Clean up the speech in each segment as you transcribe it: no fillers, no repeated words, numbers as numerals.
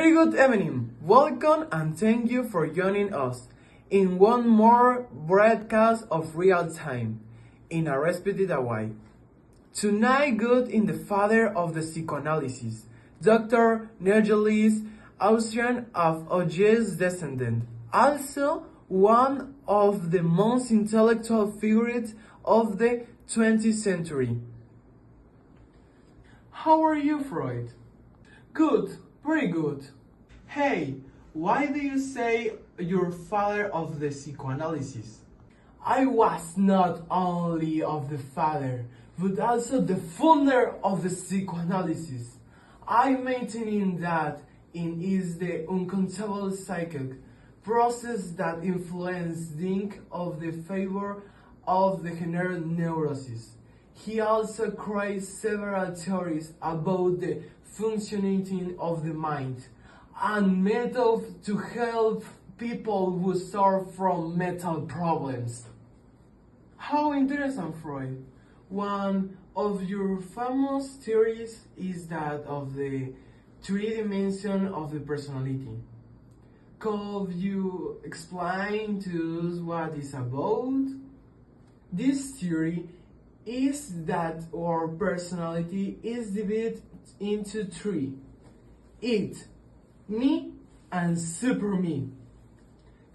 Very good evening. Welcome and thank you for joining us in one more broadcast of real time in a respected way. Tonight, good in the father of the psychoanalysis, Dr. Nergelis, Austrian of Auger's descendant, also one of the most intellectual figures of the 20th century. How are you, Freud? Good, very good. Hey, why do you say you're father of the psychoanalysis? I was not only of the father, but also the founder of the psychoanalysis. I maintain that it is the uncountable psychic process that influences think of the favor of the general neurosis. He also creates several theories about the functioning of the mind and methods to help people who suffer from mental problems. How interesting, Freud. One of your famous theories is that of the three dimensions of the personality. Could you explain to us what it's about? This theory is that our personality is divided into three: it, me, and super me.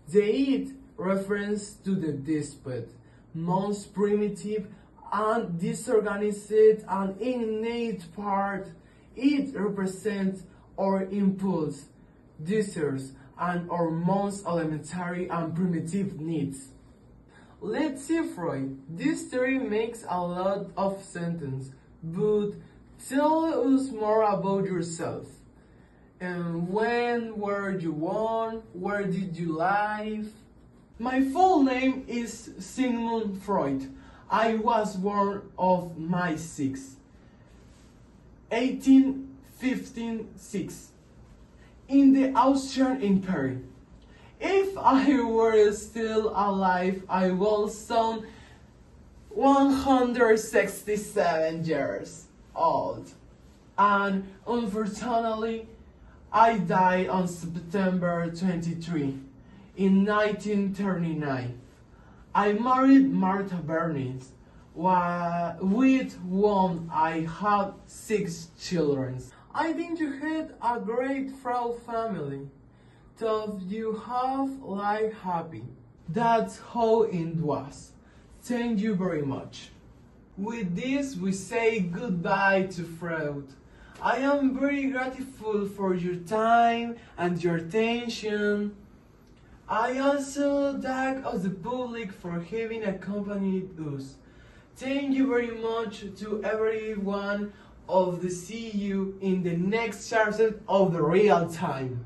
The it refers to the despot, most primitive and disorganized and innate part. It represents our impulse, desires, and our most elementary and primitive needs. Let's see, Freud. This theory makes a lot of sense, but tell us more about yourself. And when were you born? Where did you live? My full name is Sigmund Freud. I was born of May 6, 1856, in the Austrian Empire. If I were still alive, I was some 167 years old. And unfortunately, I died on September 23 in 1939. I married Martha Bernice, with whom I had 6 children. I think you had a great proud family. Thought you have life happy. That's how it was. Thank you very much. With this, we say goodbye to Freud. I am very grateful for your time and your attention. I also thank the public for having accompanied us. Thank you very much to everyone of the see you in the next chapter of the real time.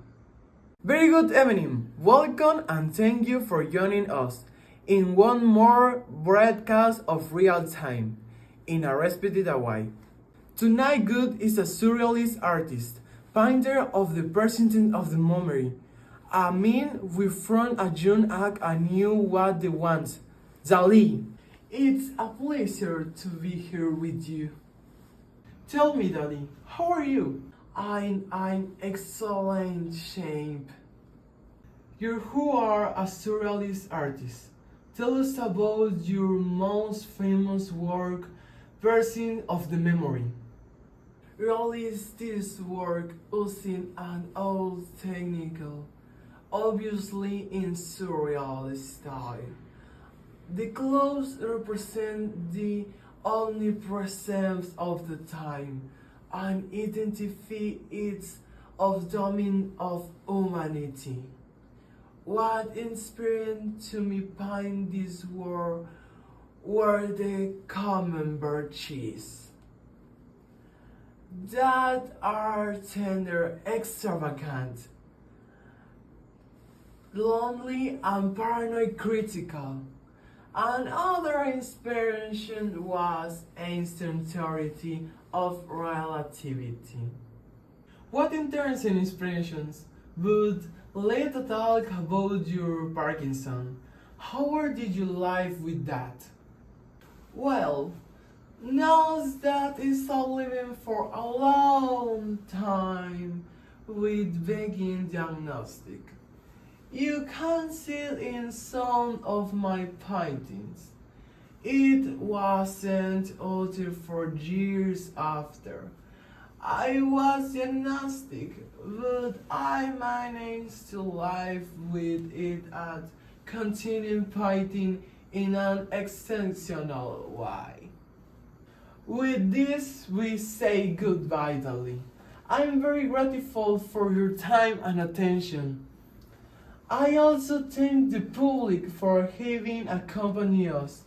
Very good evening. Welcome and thank you for joining us in one more broadcast of real time in a respected way. Tonight, Good is a surrealist artist, painter of the present of the memory. I mean, we from a young age and knew what they want. Dali. It's a pleasure to be here with you. Tell me, Dali, how are you? I'm excellent shape. You are a surrealist artist. Tell us about your most famous work, Person of the Memory. Realize this work using an old technical, obviously in surreal style. The clothes represent the omnipresence of the time and identify its of domain of humanity. What inspired to me paint this work were the common virtues that are tender, extravagant, lonely, and paranoid critical. Another inspiration was Einstein's theory of relativity. What interesting inspirations, but let's talk about your Parkinson. How did you live with that? Well, now that is living for a long time, with vague diagnostic. You can see it in some of my paintings. It wasn't altered for years after. I was agnostic, but I managed to live with it and continue painting in an exceptional way. With this, we say goodbye, Dali. I'm very grateful for your time and attention. I also thank the public for having accompanied us.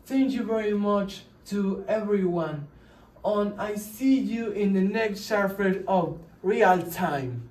Thank you very much to everyone. And I see you in the next chapter of Real Time.